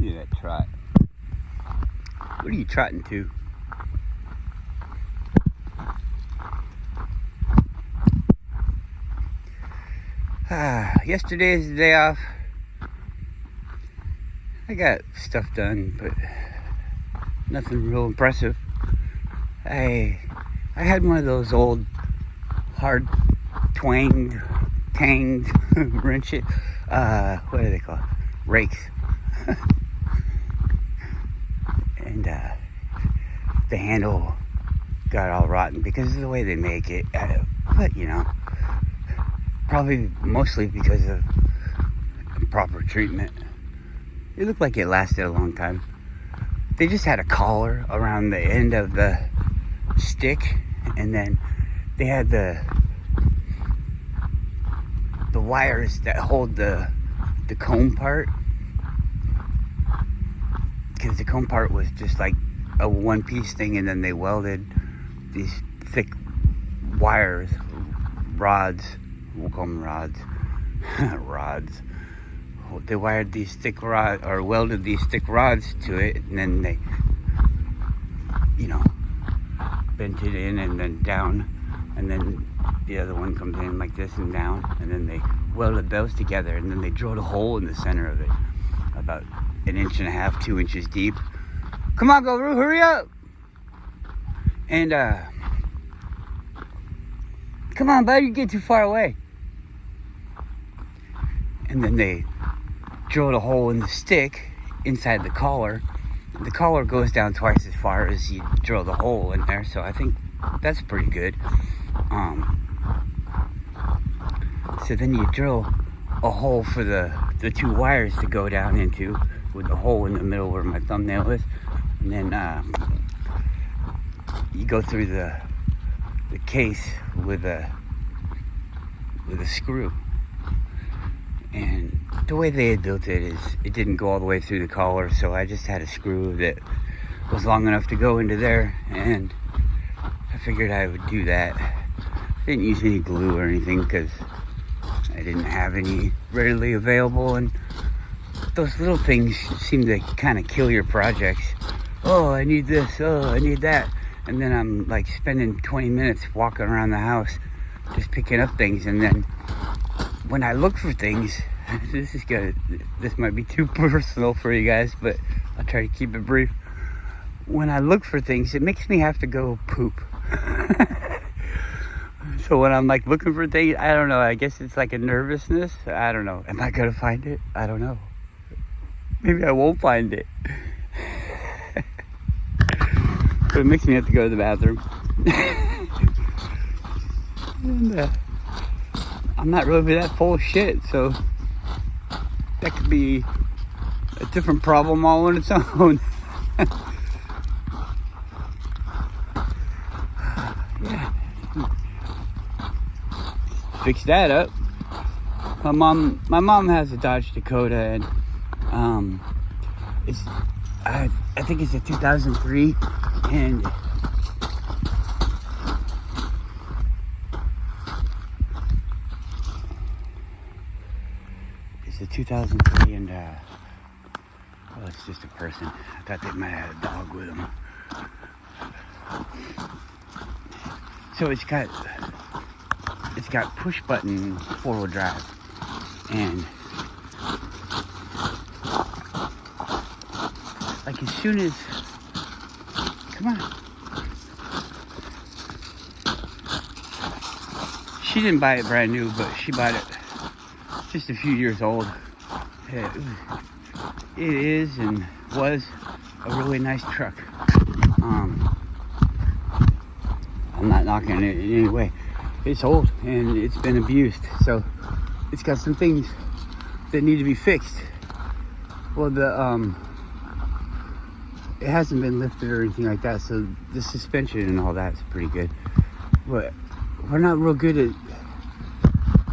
Look at that trot. What are you trotting to? Yesterday is the day off. I got stuff done, but nothing real impressive. I had one of those old hard tanged wrenches. What do they call it? Rakes. And the handle got all rotten because of the way they make it. But you know, probably mostly because of improper treatment. It looked like it lasted a long time. They just had a collar around the end of the stick, and then they had the wires that hold the comb part, because the comb part was just like a one-piece thing, and then they welded these thick wires, rods, we'll call them rods, rods. They wired these thick rods, or welded these thick rods to it, and then they, you know, bent it in and then down, and then the other one comes in like this and down, and then they welded those together, and then they drilled a hole in the center of it, about 1.5 inches, 2 inches deep. Come on, Guru, hurry up! And come on, buddy, you get too far away. And then they drilled a hole in the stick inside the collar. The collar goes down twice as far as you drill the hole in there, so I think that's pretty good. So then you drill a hole for the two wires to go down into, with the hole in the middle where my thumbnail is, and then you go through the case with a screw. And the way they had built it is it didn't go all the way through the collar, so I just had a screw that was long enough to go into there, and I figured I would do that. I didn't use any glue or anything because I didn't have any readily available, and those little things seem to kind of kill your projects. Oh, I need this, oh, I need that, and then I'm like spending 20 minutes walking around the house just picking up things, and then when I look for things, this might be too personal for you guys, but I'll try to keep it brief. When I look for things, it makes me have to go poop. So when I'm like looking for things, I don't know, I guess it's like a nervousness. I don't know. Am I gonna find it? I don't know. Maybe I won't find it. But it makes me have to go to the bathroom. And I'm not really that full of shit, so that could be a different problem all on its own. Yeah. Fix that up. My mom has a Dodge Dakota, and I think it's a 2003, and it's a 2003, and oh, it's just a person. I thought they might have had a dog with them. So it's got push button 4-wheel drive, and like as soon as, come on, she didn't buy it brand new, but she bought it just a few years old. It is and was a really nice truck. I'm not knocking it in any way. It's old and it's been abused, so it's got some things that need to be fixed. Well, it hasn't been lifted or anything like that, so the suspension and all that's pretty good. But we're not real good at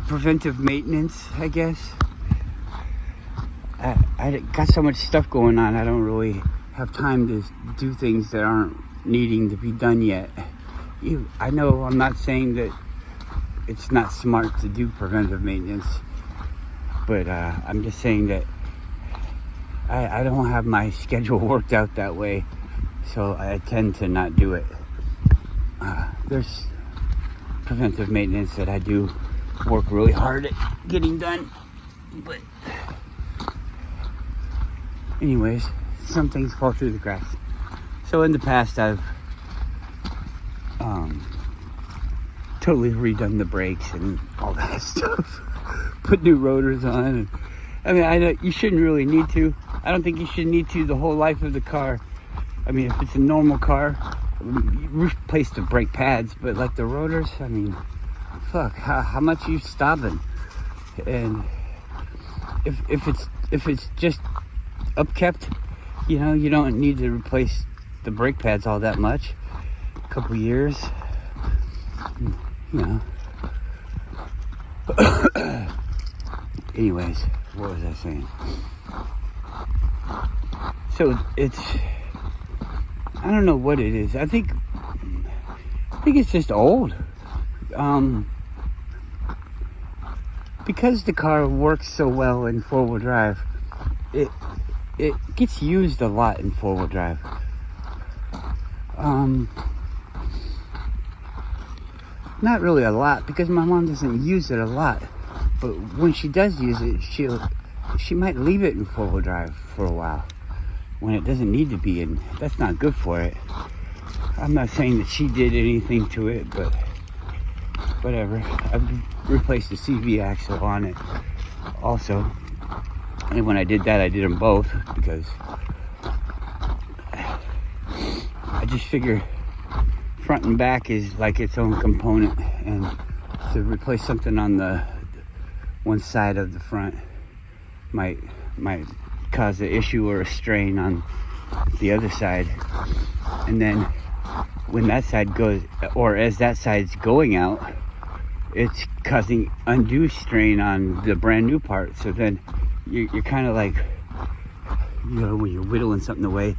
preventive maintenance, I guess. I got so much stuff going on, I don't really have time to do things that aren't needing to be done yet. I know I'm not saying that it's not smart to do preventive maintenance, but I'm just saying that I don't have my schedule worked out that way, so I tend to not do it. There's preventive maintenance that I do work really hard at getting done, but anyways, some things fall through the cracks. So in the past, I've totally redone the brakes and all that stuff. Put new rotors on. And, I mean, you shouldn't really need to. I don't think you should need to the whole life of the car. I mean, if it's a normal car, you replace the brake pads, but like the rotors, I mean, fuck, how much are you stopping? And if it's just upkept, you know, you don't need to replace the brake pads all that much. A couple years, you know. Anyways, what was I saying? So it's, I don't know what it is. I think it's just old. Because the car works so well in four-wheel drive, it gets used a lot in four-wheel drive. Not really a lot, because my mom doesn't use it a lot. But when she does use it, she might leave it in four-wheel drive for a while when it doesn't need to be, and that's not good for it. I'm not saying that she did anything to it, but whatever. I've replaced the CV axle on it also, and when I did that, I did them both because I just figure front and back is like its own component, and to replace something on the one side of the front might cause an issue or a strain on the other side. And then when that side goes, or as that side's going out, it's causing undue strain on the brand new part. So then you're kind of like, you know, when you're whittling something away,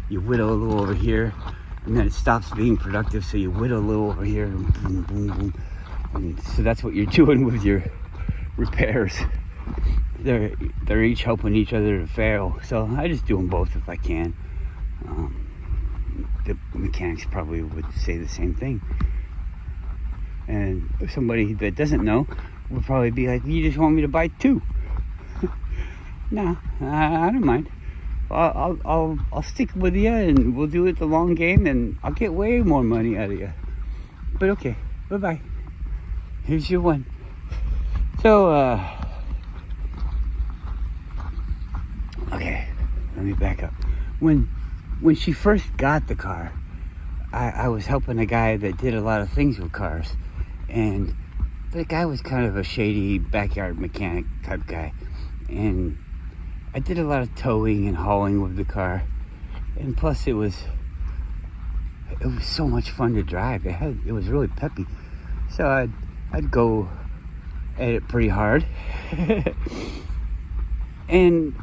you whittle a little over here, and then it stops being productive, so you whittle a little over here, and boom, boom, boom. And so that's what you're doing with your repairs. They're each helping each other to fail. So I just do them both if I can. The mechanics probably would say the same thing. And somebody that doesn't know would probably be like, "You just want me to buy two?" No, I don't mind. I'll stick with you, and we'll do it the long game, and I'll get way more money out of you. But okay, bye-bye. Here's your one. So, okay, let me back up. When she first got the car, I was helping a guy that did a lot of things with cars, and the guy was kind of a shady backyard mechanic type guy, and I did a lot of towing and hauling with the car, and plus it was so much fun to drive. It was really peppy, so I'd go at it pretty hard. And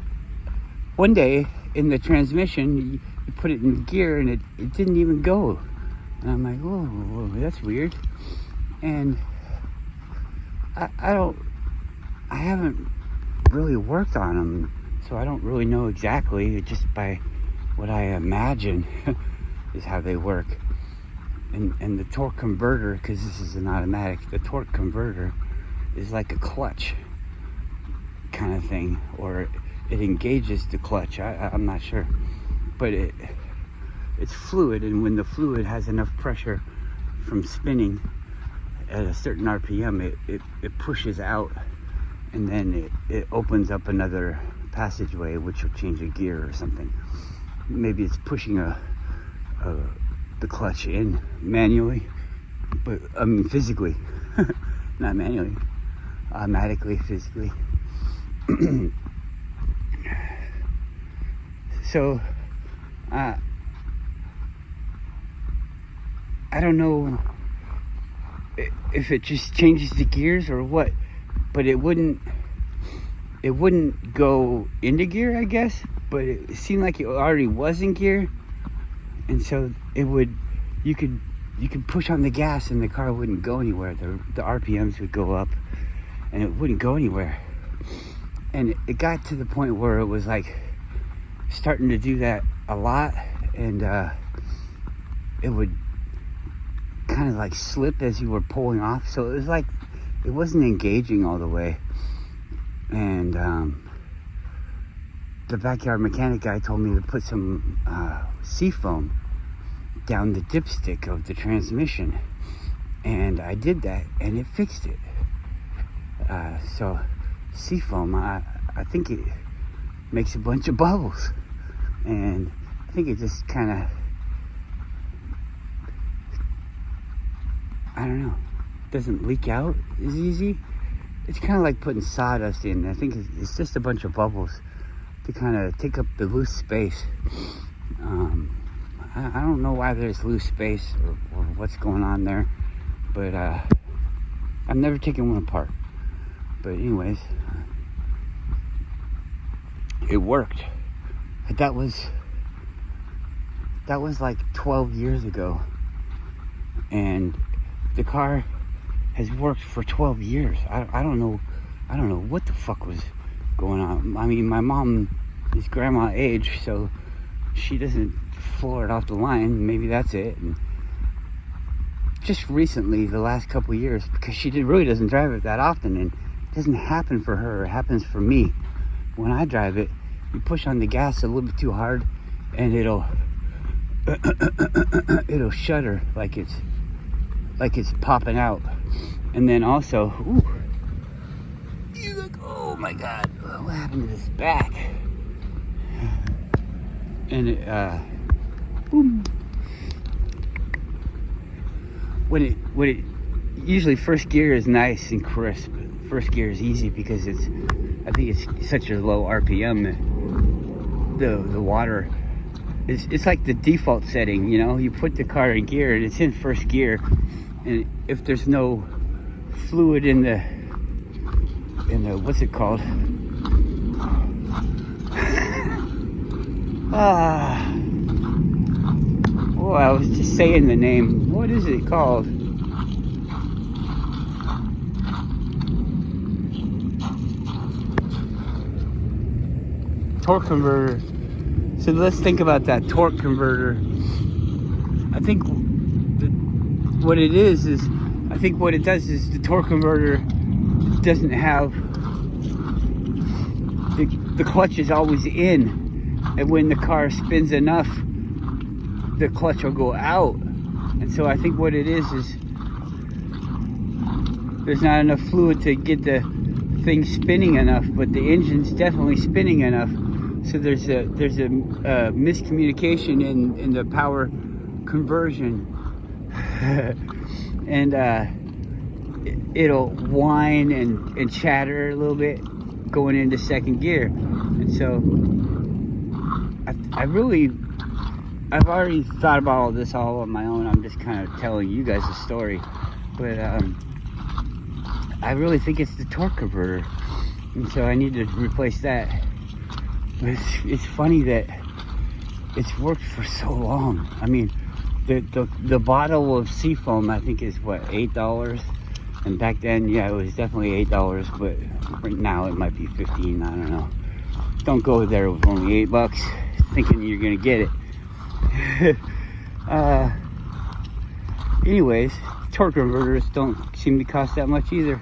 one day in the transmission, you put it in gear and it didn't even go, and I'm like, whoa, that's weird. And I haven't really worked on them, so I don't really know exactly. Just by what I imagine is how they work. And the torque converter, because this is an automatic, the torque converter is like a clutch kind of thing, or it engages the clutch. I'm not sure, but it's fluid, and when the fluid has enough pressure from spinning at a certain RPM, it pushes out, and then it opens up another passageway, which will change a gear or something. Maybe it's pushing the clutch in manually, but I mean physically, not manually, automatically, physically. So I don't know if it just changes the gears or what, but it wouldn't go into gear, I guess, but it seemed like it already was in gear, and so you could push on the gas and the car wouldn't go anywhere. The RPMs would go up and it wouldn't go anywhere. And it got to the point where it was like starting to do that a lot, and it would kind of like slip as you were pulling off, so it was like it wasn't engaging all the way. And the backyard mechanic guy told me to put some seafoam down the dipstick of the transmission, and I did that and it fixed it. So seafoam, I think it makes a bunch of bubbles, and I think it just kind of, I don't know, doesn't leak out as easy. It's kind of like putting sawdust in. I think it's just a bunch of bubbles to kind of take up the loose space. I don't know why there's loose space or what's going on there, but I've never taken one apart. But anyways, it worked. But that was like 12 years ago, and the car has worked for 12 years. I don't know what the fuck was going on. I mean, my mom is grandma age, so she doesn't floor it off the line. Maybe that's it. And just recently, the last couple years, because she really doesn't drive it that often, and it doesn't happen for her, it happens for me. When I drive it, you push on the gas a little bit too hard, and it'll shudder like it's popping out. And then also, you look, oh my god, what happened to this back? And it when it usually first gear is nice and crisp. First gear is easy because I think it's such a low RPM that the water, it's like the default setting, you know. You put the car in gear and it's in first gear, and if there's no fluid in the what's it called? Oh, I was just saying the name. What is it called? Torque converter. So let's think about that torque converter. I think what it is I think what it does is the torque converter doesn't have, the clutch is always in, and when the car spins enough, the clutch will go out. And so I think what it is there's not enough fluid to get the thing spinning enough, but the engine's definitely spinning enough. So there's a miscommunication in the power conversion. And it'll whine and chatter a little bit going into second gear. And so I've already thought about all this all on my own. I'm just kind of telling you guys a story, but I really think it's the torque converter, and so I need to replace that. But it's funny that it's worked for so long. I mean, the bottle of seafoam, I think, is what, $8, and back then, yeah, it was definitely $8, but right now it might be 15. I don't know. Don't go there with only $8 thinking you're gonna get it. Anyways, torque converters don't seem to cost that much either,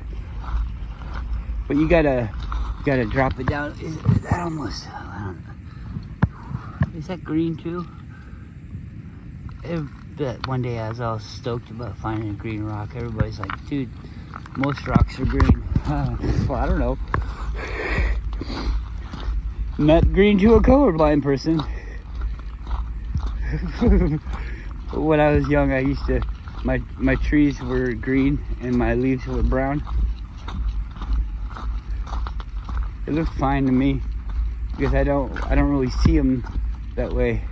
but you gotta drop it down. Is that almost, is that green too? That one day I was all stoked about finding a green rock. Everybody's like, dude, most rocks are green. Well, I don't know. Not green to a colorblind person. When I was young, I used to, my trees were green and my leaves were brown. It looked fine to me because I don't really see them that way.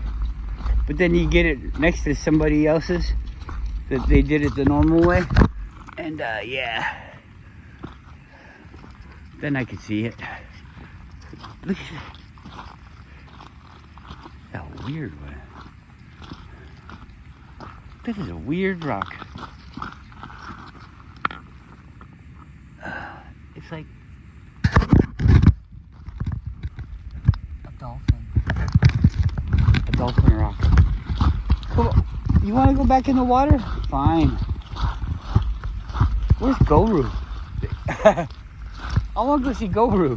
But then you get it next to somebody else's that they did it the normal way, and yeah, then I could see it. Look at that weird one. That is a weird rock. It's like a dolphin. Dolphin Rock. Come on. You want to go back in the water? Fine. Where's Guru? I want to go see Guru.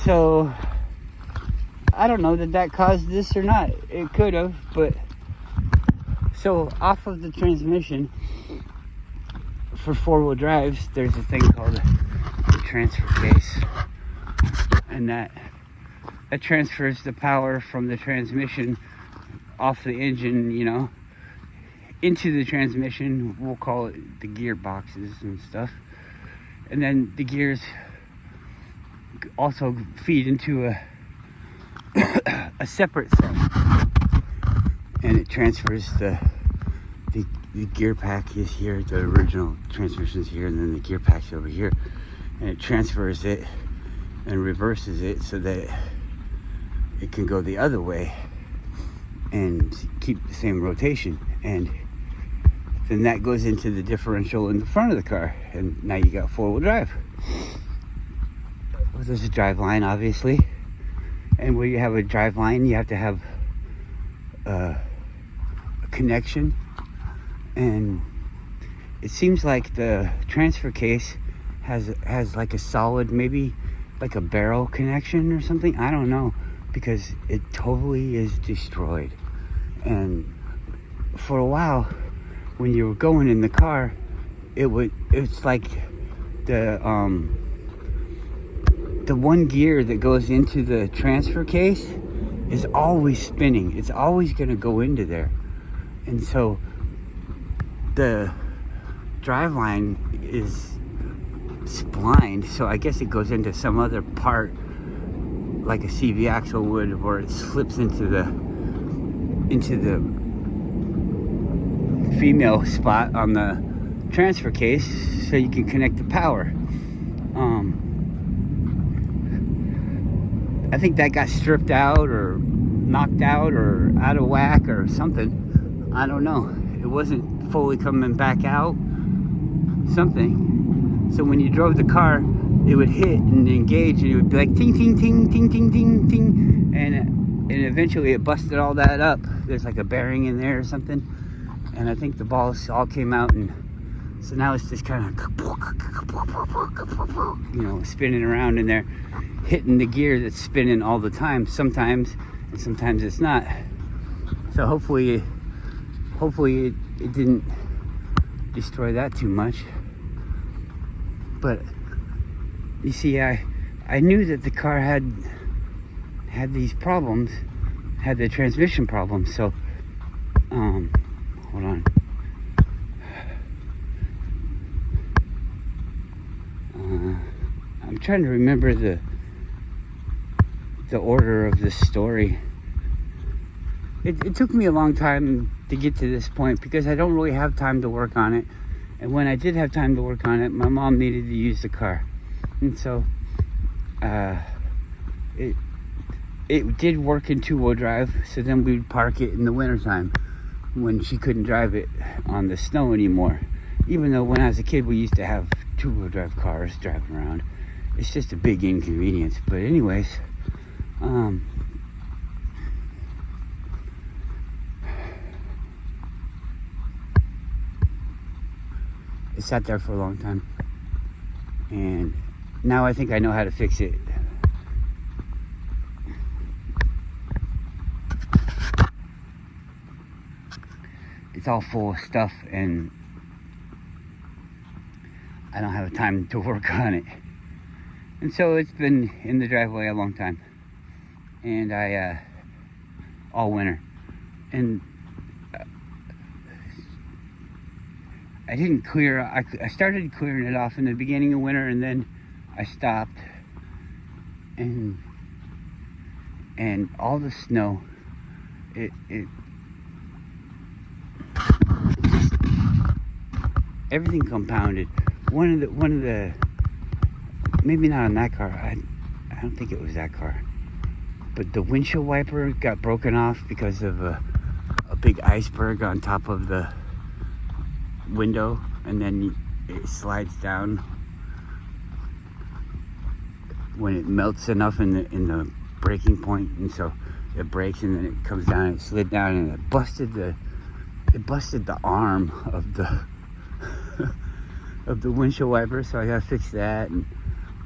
So, I don't know that caused this or not. It could have, but... So, off of the transmission, for four-wheel drives, there's a thing called the transfer case. And that transfers the power from the transmission off the engine, you know, into the transmission. We'll call it the gearboxes and stuff. And then the gears also feed into a separate set, and it transfers the gear pack is here, the original transmission is here, and then the gear pack's over here, and it transfers it and reverses it so that it can go the other way and keep the same rotation. And then that goes into the differential in the front of the car, and now you got four-wheel drive. Well, there's a drive line, obviously, and where you have a drive line, you have to have a connection. And it seems like the transfer case has like a solid, maybe like a barrel connection or something. I don't know, because it totally is destroyed. And for a while, when you were going in the car, it's like the one gear that goes into the transfer case is always spinning. It's always going to go into there. And so the driveline is splined, so I guess it goes into some other part, like a CV axle would, where it slips into the female spot on the transfer case, so you can connect the power. I think that got stripped out or knocked out or out of whack or something. I don't know. It wasn't fully coming back out. Something. So when you drove the car, it would hit and engage, and it would be like ting, ting, ting, ting, ting, ting, ting. And eventually it busted all that up. There's like a bearing in there or something. And I think the balls all came out, and so now it's just kind of, you know, spinning around in there, hitting the gear that's spinning all the time, sometimes, and sometimes it's not. So hopefully it didn't destroy that too much. But you see, I knew that the car had these problems, had the transmission problems. So hold on. I'm trying to remember the order of this story. It took me a long time to get to this point because I don't really have time to work on it. And when I did have time to work on it, my mom needed to use the car. And so it did work in two-wheel drive, so then we'd park it in the wintertime when she couldn't drive it on the snow anymore. Even though when I was a kid, we used to have two-wheel drive cars driving around. It's just a big inconvenience. But anyways, it sat there for a long time, and now I think I know how to fix it. It's all full of stuff, and I don't have time to work on it. And so it's been in the driveway a long time, and all winter. And I didn't clear, I started clearing it off in the beginning of winter, and then I stopped, and all the snow, it everything compounded. One of the maybe not on that car, I don't think it was that car, but the windshield wiper got broken off because of a big iceberg on top of the window, and then it slides down when it melts enough in the breaking point, and so it breaks, and then it comes down. It slid down, and it busted the arm of the of the windshield wiper. So I gotta fix that, and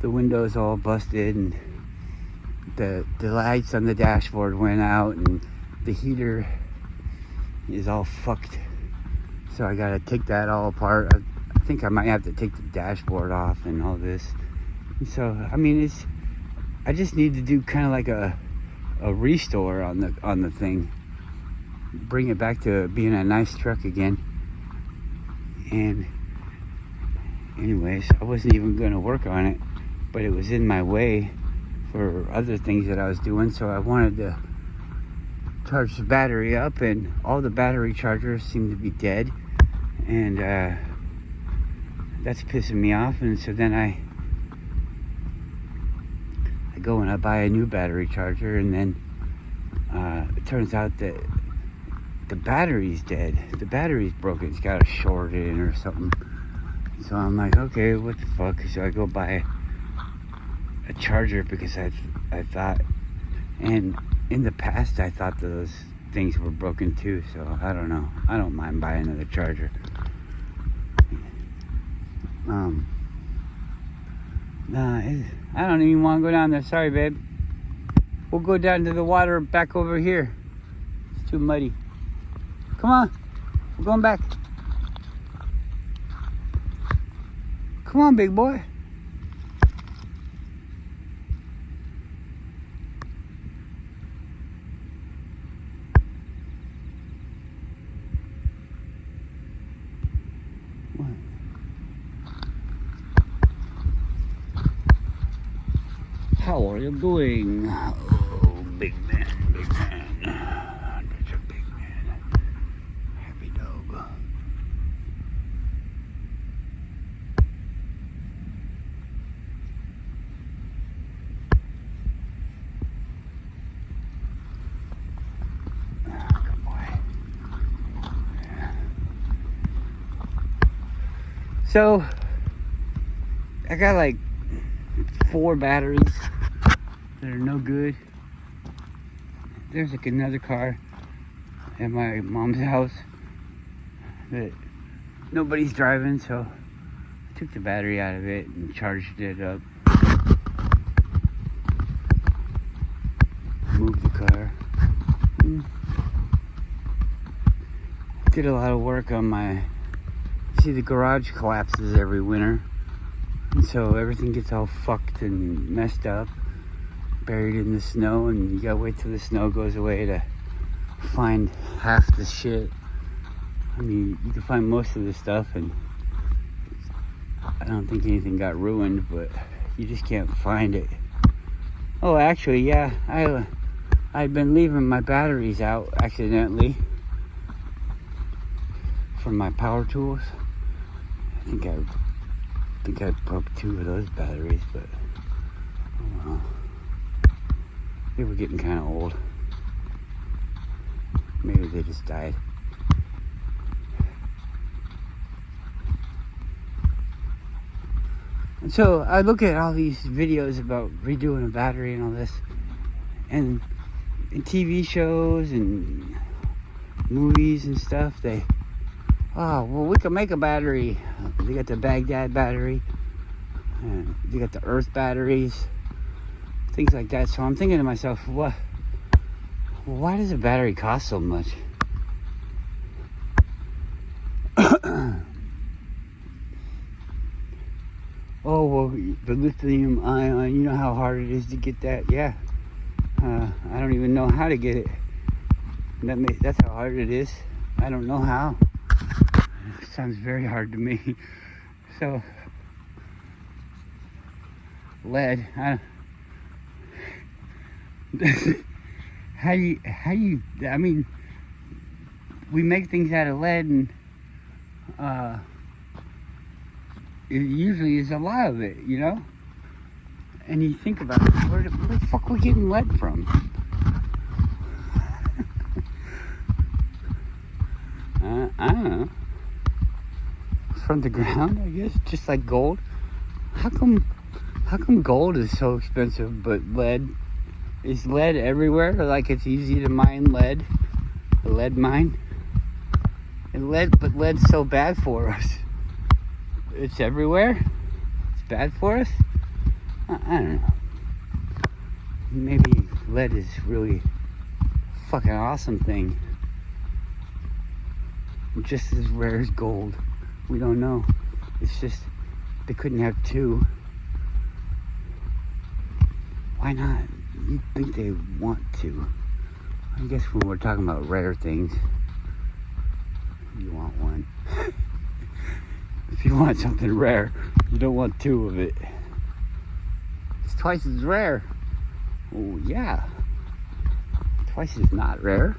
the window's all busted, and the lights on the dashboard went out, and the heater is all fucked. So I gotta take that all apart. I think I might have to take the dashboard off and all this. And so I mean, I just need to do kind of like a restore on the thing, bring it back to being a nice truck again. And anyways, I wasn't even going to work on it, but it was in my way for other things that I was doing. So I wanted to charge the battery up, and all the battery chargers seem to be dead, and that's pissing me off. And so then I go and I buy a new battery charger, and then it turns out that the battery's dead. The battery's broken. It's got a short in or something. So I'm like, okay, what the fuck? So I go buy a charger, because I thought, and in the past I thought those things were broken too. So I don't know. I don't mind buying another charger. Nah, I don't even want to go down there. Sorry, babe. We'll go down to the water back over here. It's too muddy. Come on. We're going back. Come on, big boy. What? How are you doing? Oh, big man, big man. That's a big man. Happy dog. Good boy. So, I got like 4 batteries that are no good. There's like another car at my mom's house that nobody's driving, so I took the battery out of it and charged it up. Moved the car. Did a lot of work on my... See, the garage collapses every winter, and so everything gets all fucked and messed up, buried in the snow, and you gotta wait till the snow goes away to find half the shit. I mean, you can find most of the stuff, and I don't think anything got ruined, but you just can't find it. Oh, actually, yeah, I'd been leaving my batteries out accidentally from my power tools. I think I broke 2 of those batteries, but oh well. They were getting kind of old. Maybe they just died. And so I look at all these videos about redoing a battery and all this, and in TV shows and movies and stuff, oh, well, we can make a battery. They got the Baghdad battery, and they got the Earth batteries, things like that. So I'm thinking to myself, why does a battery cost so much? Oh, well, the lithium ion, you know how hard it is to get that? Yeah. I don't even know how to get it. That's how hard it is. I don't know how. It sounds very hard to me. So, lead. How you, I mean, we make things out of lead, and it usually is a lot of it, you know? And you think about it, where the fuck are we getting lead from? I don't know. From the ground, I guess, just like gold. How come How come gold is so expensive, but lead? Is lead everywhere? Like it's easy to mine lead? A lead mine? And but lead's so bad for us. It's everywhere? It's bad for us? I don't know. Maybe lead is really a fucking awesome thing. Just as rare as gold. We don't know. It's just, they couldn't have two. Why not? You'd think they want to. I guess when we're talking about rare things, you want one. If you want something rare, you don't want two of it. It's twice as rare. Oh yeah. Twice is not rare.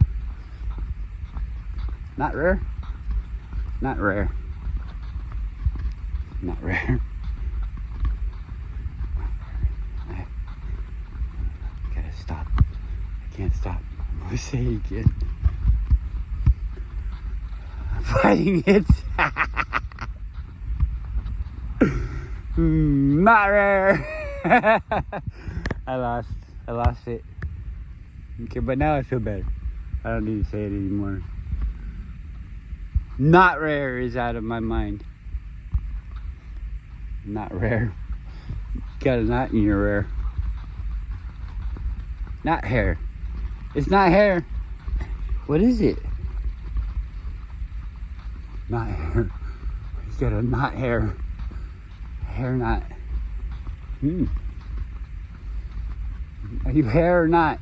Not rare? Not rare. Not rare. I gotta stop. I can't stop. I'm gonna say it again. I'm fighting it. Not rare. I lost it. Okay, but now I feel better. I don't need to say it anymore. Not rare is out of my mind. Not rare. Got a knot in your rare. Not hair. It's not hair. What is it? Not hair. He's got a knot hair. Hair knot. Are you hair or not?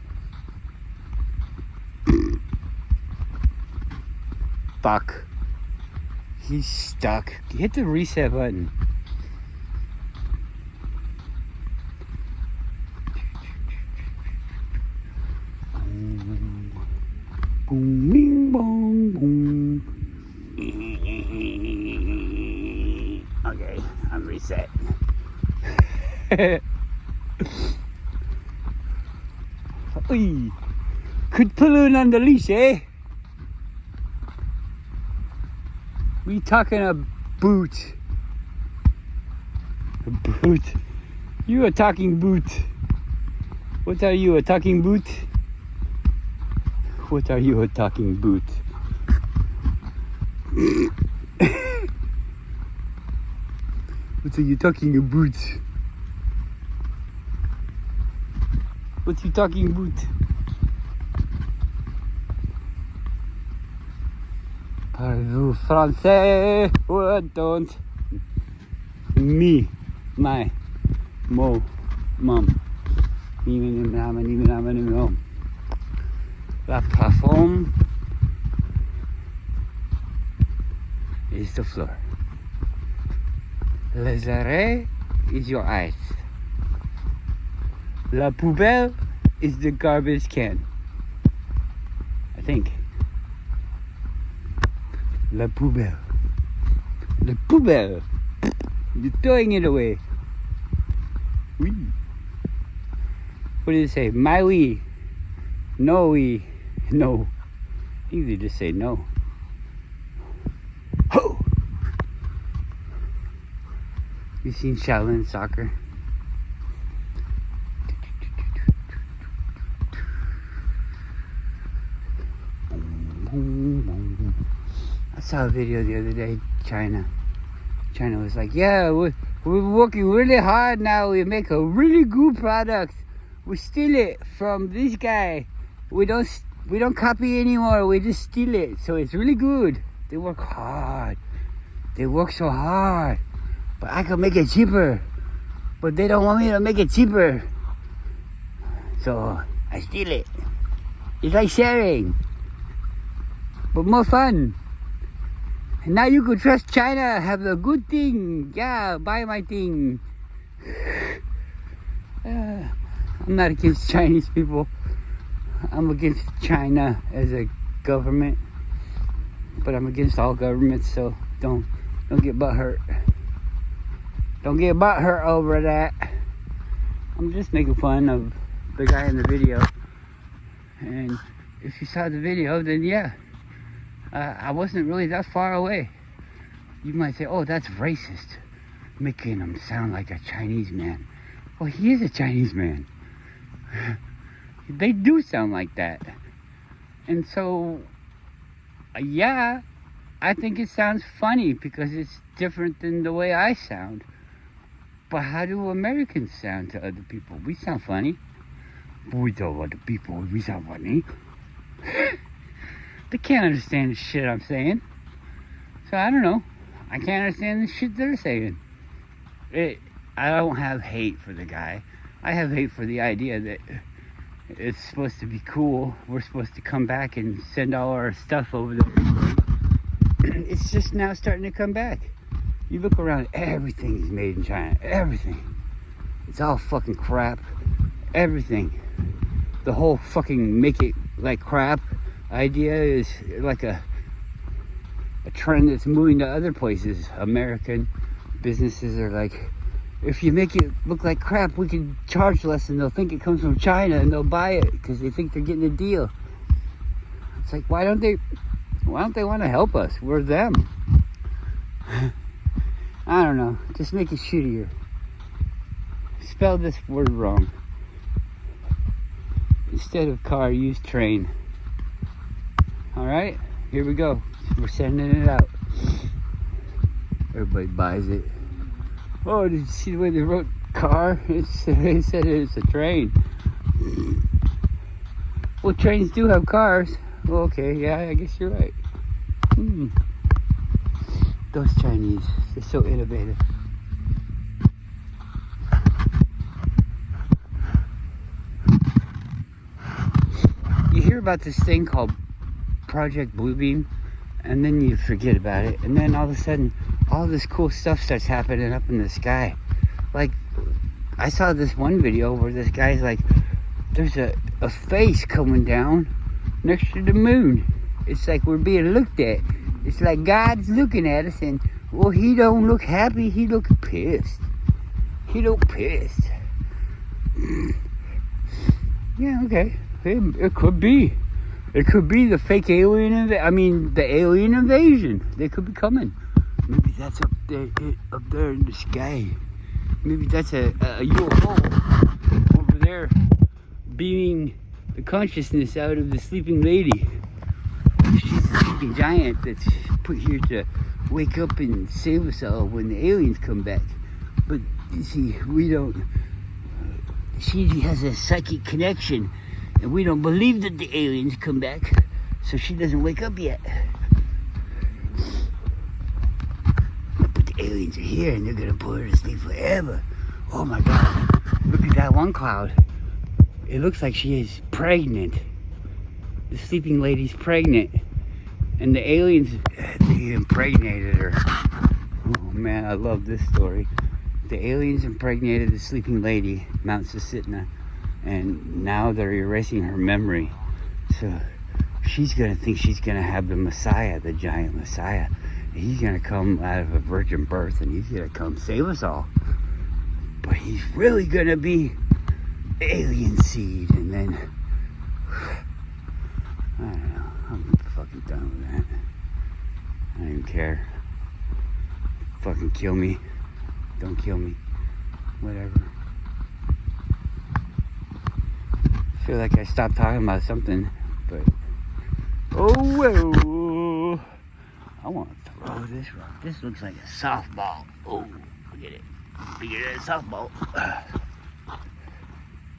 Fuck. He's stuck. Hit the reset button. Boom, bing, bong, boom. Okay, I'm reset. Oy. Could pull in on the leash, eh? We talking a boot. A boot. You a talking boot. What are you, a talking boot? What are you, a talking boot? What are you talking about? What are you talking about? Parlez-vous français or don't? Me, my, mo, mom. La plateforme is the floor. Les arrêts is your eyes. La poubelle is the garbage can. I think. La poubelle. La poubelle. You're throwing it away. Oui. What did it say? My oui. No oui. No. You could just say no. Ho! You seen Shaolin soccer? I saw a video the other day, China was like, yeah, we're working really hard now. We make a really good product. We steal it from this guy. We don't copy anymore. We just steal it. So it's really good. They work hard. They work so hard. But I can make it cheaper. But they don't want me to make it cheaper. So I steal it. It's like sharing. But more fun. And now you could trust China, have a good thing. Yeah, buy my thing. I'm not against Chinese people. I'm against China as a government. But I'm against all governments, so don't get butthurt. Don't get butthurt over that. I'm just making fun of the guy in the video. And if you saw the video, then yeah. I wasn't really that far away. You might say, oh, that's racist. Making him sound like a Chinese man. Well, he is a Chinese man. They do sound like that. And so, yeah, I think it sounds funny because it's different than the way I sound. But how do Americans sound to other people? We sound funny. We tell other people we sound funny. They can't understand the shit I'm saying. So I don't know. I can't understand the shit they're saying. I don't have hate for the guy. I have hate for the idea that it's supposed to be cool. We're supposed to come back and send all our stuff over there. It's just now starting to come back. You look around, everything is made in China. Everything. It's all fucking crap. Everything. The whole fucking make it like crap idea is like a trend that's moving to other places. American businesses are like, if you make it look like crap, we can charge less and they'll think it comes from China and they'll buy it because they think they're getting a deal. It's like, why don't they want to help us? We're them. I don't know. Just make it shittier. Spell this word wrong. Instead of car, use train. Alright? Here we go. We're sending it out. Everybody buys it. Oh, did you see the way they wrote car? They said it's a train. Well, trains do have cars. Well, okay, yeah, I guess you're right. Those Chinese, they're so innovative. You hear about this thing called Project Bluebeam, and then you forget about it, and then all of a sudden, all this cool stuff starts happening up in the sky. Like, I saw this one video where this guy's like, there's a face coming down next to the moon. It's like we're being looked at. It's like God's looking at us, and, well, he don't look happy, he look pissed. He look pissed. Yeah, okay. It could be. It could be the fake alien, the alien invasion. They could be coming. Maybe that's up there in the sky. Maybe that's a UFO over there beaming the consciousness out of the sleeping lady. She's a sleeping giant that's put here to wake up and save us all when the aliens come back. But you see, we don't. She has a psychic connection, and we don't believe that the aliens come back, so she doesn't wake up yet. But the aliens are here, and they're gonna put her to sleep forever. Oh my God! Look at that one cloud. It looks like she is pregnant. The sleeping lady's pregnant, and the aliens, they impregnated her. Oh man, I love this story. The aliens impregnated the sleeping lady, Mount Susitna, and now they're erasing her memory. So she's gonna think she's gonna have the Messiah, the giant Messiah. He's gonna come out of a virgin birth, and he's gonna come save us all. But he's really gonna be alien seed, and then I don't know. I'm fucking done with that. I don't even care. Fucking kill me. Don't kill me. Whatever. I feel like I stopped talking about something, but oh well. I want to throw this rock. This looks like a softball. Oh, look at it. Bigger than a softball.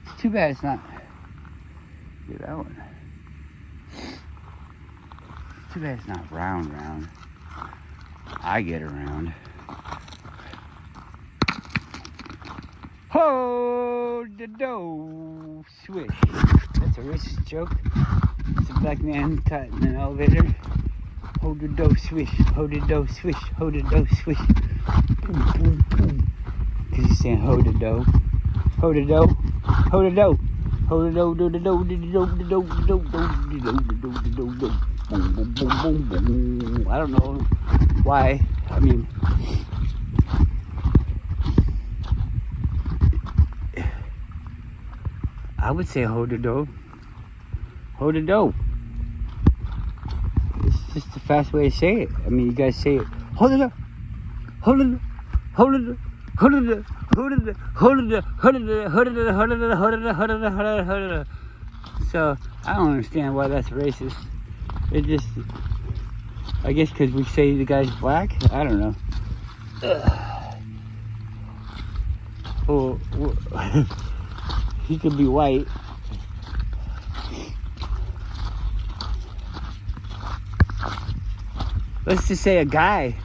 It's too bad it's not. Look at that one. Too bad it's not round. I get around. Hold the dough, swish. That's a racist joke. It's a black man caught in an elevator. Hold the dough, swish. Hold the dough, swish. Hold the dough, swish. Boom, boom, boom. Because he's saying hold the dough. Hold the dough. Hold the dough. Hold the dough, do the dough, do the dough, do the dough, do the dough, do the dough, do the dough, do the dough, do the dough. Boom, boom, boom, boom, boom. I don't know why. I mean, I would say hold the dough. Hold the dough. It's just a fast way to say it. I mean, you guys say it. Hold it up. Hold it up. Hold it up. So I don't understand why that's racist. It just, I guess because we say the guy's black. I don't know. Well, he could be white. Let's just say a guy,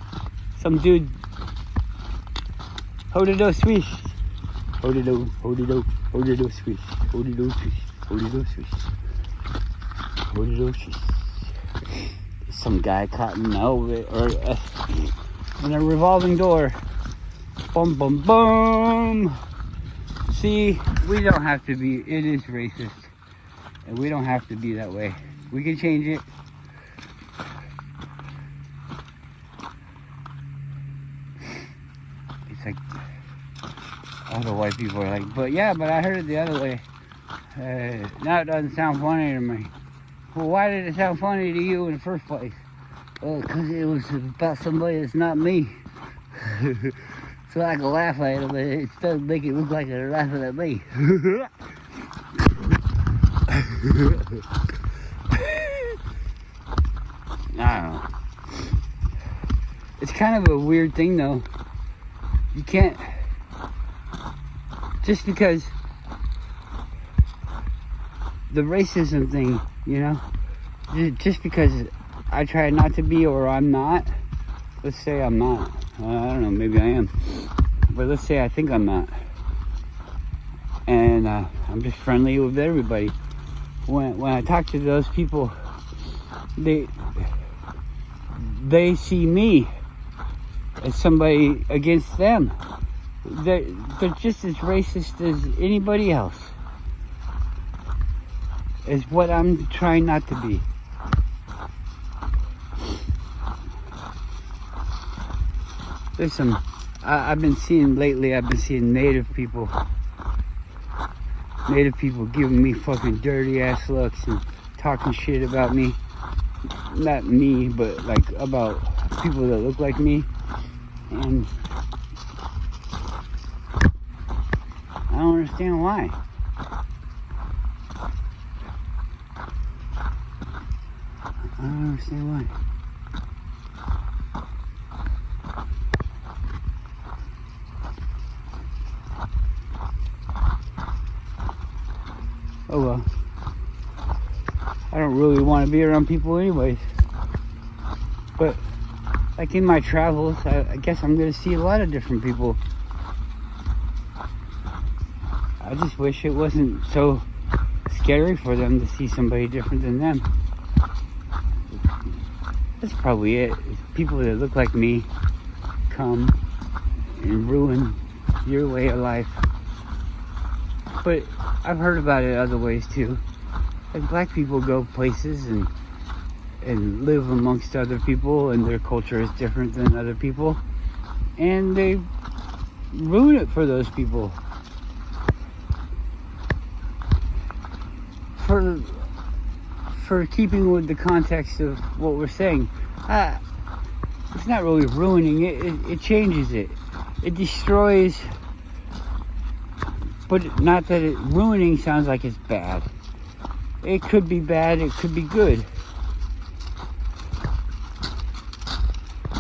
some dude. Hodido swish. Hodido swish. Hodido swish. Hodido swish. Hodido swish. Some guy caught in an elevator or in a revolving door. Boom, boom, boom. See, we don't have to be. It is racist, and we don't have to be that way. We can change it. It's like all the white people are like, but yeah, but I heard it the other way. Now it doesn't sound funny to me. Well, why did it sound funny to you in the first place? Well, because it was about somebody that's not me. So I can laugh at it, but it doesn't make it look like they're laughing at me. I don't know. It's kind of a weird thing, though. You can't, just because the racism thing, you know, just because I try not to be or I'm not, let's say I'm not. I don't know, maybe I am. But let's say I think I'm not. And I'm just friendly with everybody. When I talk to those people, they see me as somebody against them. They're just as racist as anybody else. Is what I'm trying not to be. There's some, I've been seeing native people giving me fucking dirty ass looks and talking shit about me. Not me, but like about people that look like me. And I don't understand why. I don't understand why. Oh well. I don't really want to be around people anyways. But like in my travels, I guess I'm going to see a lot of different people. I just wish it wasn't so scary for them to see somebody different than them. That's probably it. People that look like me come and ruin your way of life. But I've heard about it other ways too. Like black people go places and live amongst other people, and their culture is different than other people, and they ruin it for those people. For keeping with the context of what we're saying, it's not really ruining it. It changes it. It destroys. But not that it ruining sounds like it's bad. It could be bad. It could be good.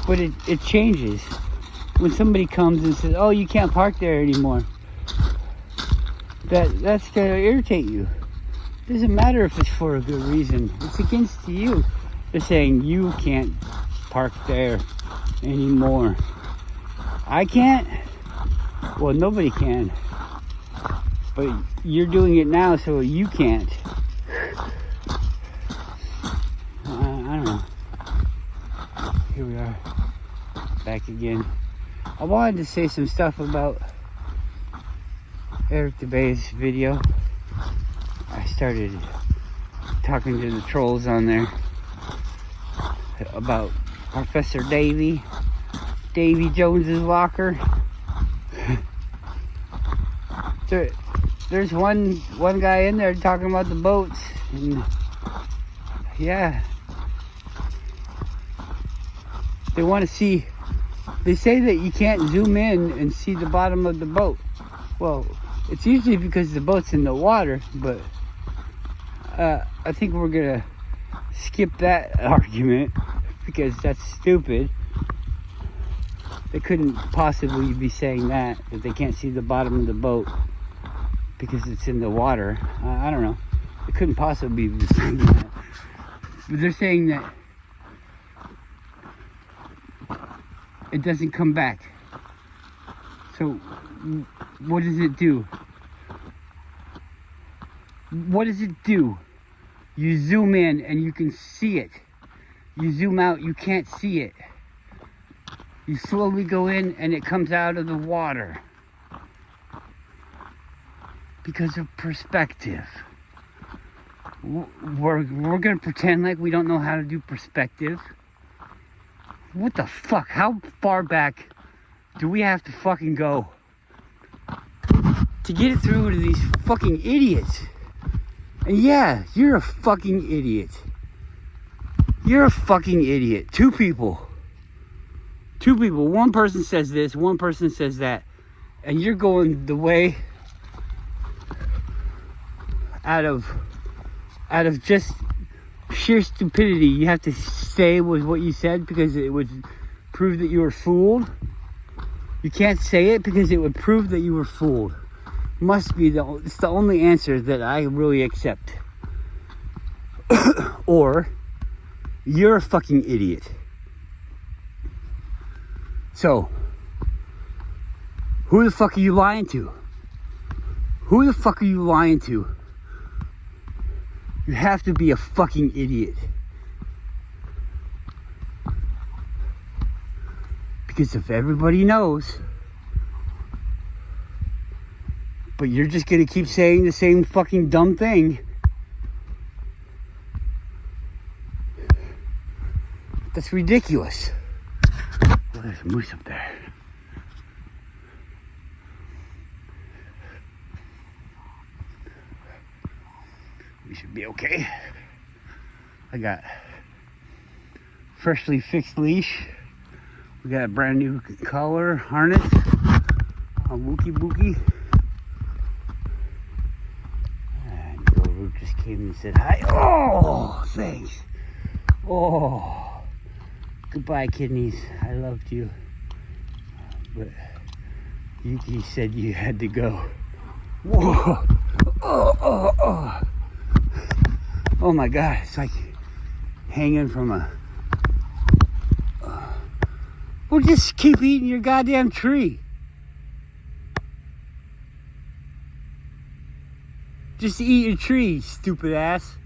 But it changes. When somebody comes and says, "Oh, you can't park there anymore," that's gonna irritate you. It doesn't matter if it's for a good reason. It's against you. They're saying you can't park there anymore. I can't? Well, nobody can. But you're doing it now, so you can't. I don't know. Here we are. Back again. I wanted to say some stuff about Eric Dubay's video. I started talking to the trolls on there about Professor Davy Jones's locker. There's one guy in there talking about the boats, and yeah, they want to see They say that you can't zoom in and see the bottom of the boat. Well, it's usually because the boat's in the water, but I think we're gonna skip that argument because that's stupid. They couldn't possibly be saying that they can't see the bottom of the boat because it's in the water. I don't know. They couldn't possibly be saying that. But they're saying that it doesn't come back. So what does it do? What does it do? You zoom in and you can see it. You zoom out, you can't see it. You slowly go in and it comes out of the water. Because of perspective. We're gonna pretend like we don't know how to do perspective. What the fuck? How far back do we have to fucking go to get it through to these fucking idiots? And yeah, you're a fucking idiot. You're a fucking idiot. Two people. One person says this, one person says that. And you're going the way out of just sheer stupidity. You have to stay with what you said because it would prove that you were fooled. You can't say it because it would prove that you were fooled. It's the only answer that I really accept. Or you're a fucking idiot. So, who the fuck are you lying to? Who the fuck are you lying to? You have to be a fucking idiot. Because if everybody knows, but you're just gonna keep saying the same fucking dumb thing, that's ridiculous. Oh, there's a moose up there. We should be okay. I got freshly fixed leash. We got a brand new collar, harness, a wookie bookie. And Guru just came and said hi. Oh, thanks. Oh, goodbye, kidneys. I loved you. But Yuki said you had to go. Whoa. Oh. Oh my God, it's like hanging from a... Well, just keep eating your goddamn tree. Just eat your tree, stupid ass.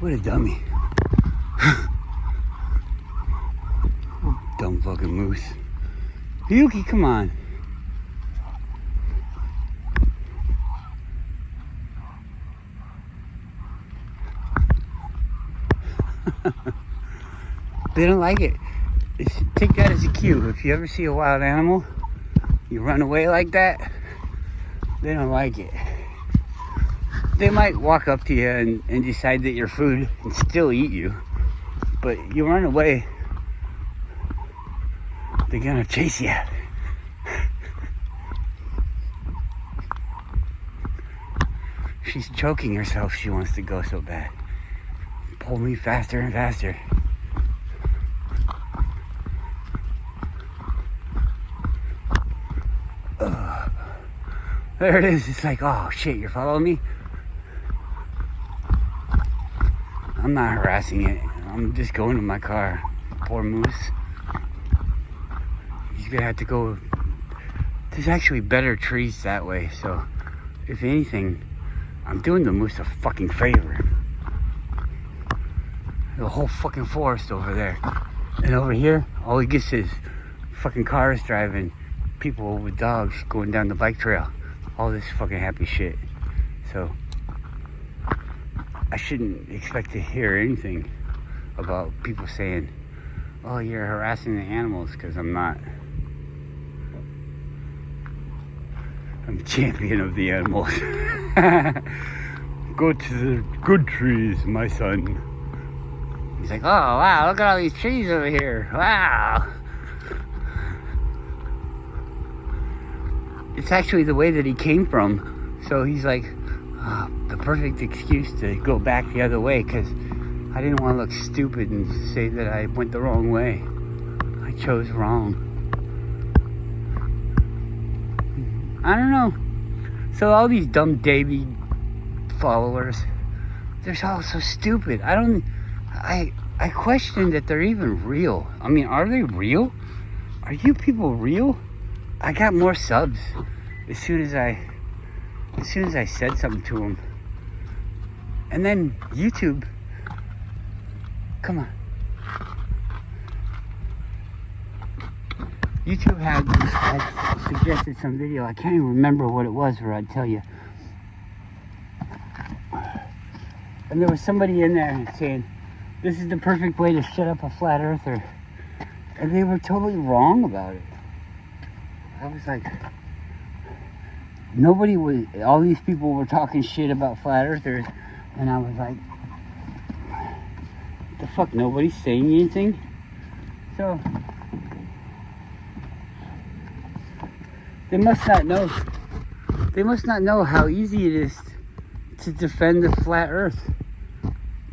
What a dummy. Dumb fucking moose. Yuki, come on. They don't like it. Take that as a cue. If you ever see a wild animal, you run away like that, they don't like it. They might walk up to you and decide that you're food and still eat you. But you run away, they're gonna chase you. She's choking herself. She wants to go so bad. Pull me faster and faster. There it is. It's like, oh shit, you're following me? I'm not harassing it. I'm just going to my car. Poor moose. He's gonna have to go. There's actually better trees that way, so if anything, I'm doing the moose a fucking favor. The whole fucking forest over there. And over here, all he gets is fucking cars driving, people with dogs going down the bike trail. All this fucking happy shit. So I shouldn't expect to hear anything about people saying, oh, you're harassing the animals, because I'm not. I'm a champion of the animals. Go to the good trees, my son. He's like, oh, wow, look at all these trees over here. Wow. It's actually the way that he came from. So he's like, oh, the perfect excuse to go back the other way, because I didn't want to look stupid and say that I went the wrong way. I chose wrong. I don't know. So all these dumb Davey followers, they're all so stupid. I question that they're even real. I mean, are they real? Are you people real? I got more subs as soon as I said something to them. And then YouTube, come on. YouTube had suggested some video. I can't even remember what it was, or I'd tell you. And there was somebody in there saying, this is the perfect way to shut up a flat earther. And they were totally wrong about it. I was like, all these people were talking shit about flat earthers. And I was like, what the fuck, nobody's saying anything? So, they must not know how easy it is to defend the flat earth.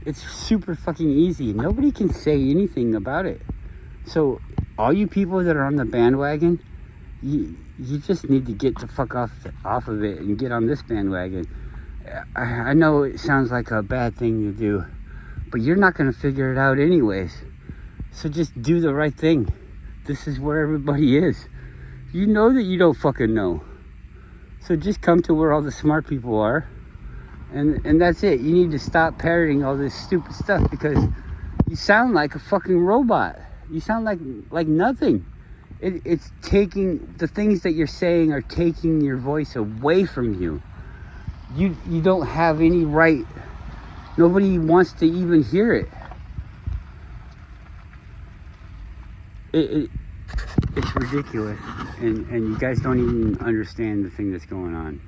It's super fucking easy. Nobody can say anything about it. So all you people that are on the bandwagon, you just need to get the fuck off of it and get on this bandwagon. I know it sounds like a bad thing to do, but you're not going to figure it out anyways. So just do the right thing. This is where everybody is. You know that you don't fucking know. So just come to where all the smart people are. And that's it. You need to stop parroting all this stupid stuff, because you sound like a fucking robot. You sound like nothing. It's taking, the things that you're saying are taking your voice away from you. You don't have any right. Nobody wants to even hear it. It's ridiculous, and you guys don't even understand the thing that's going on.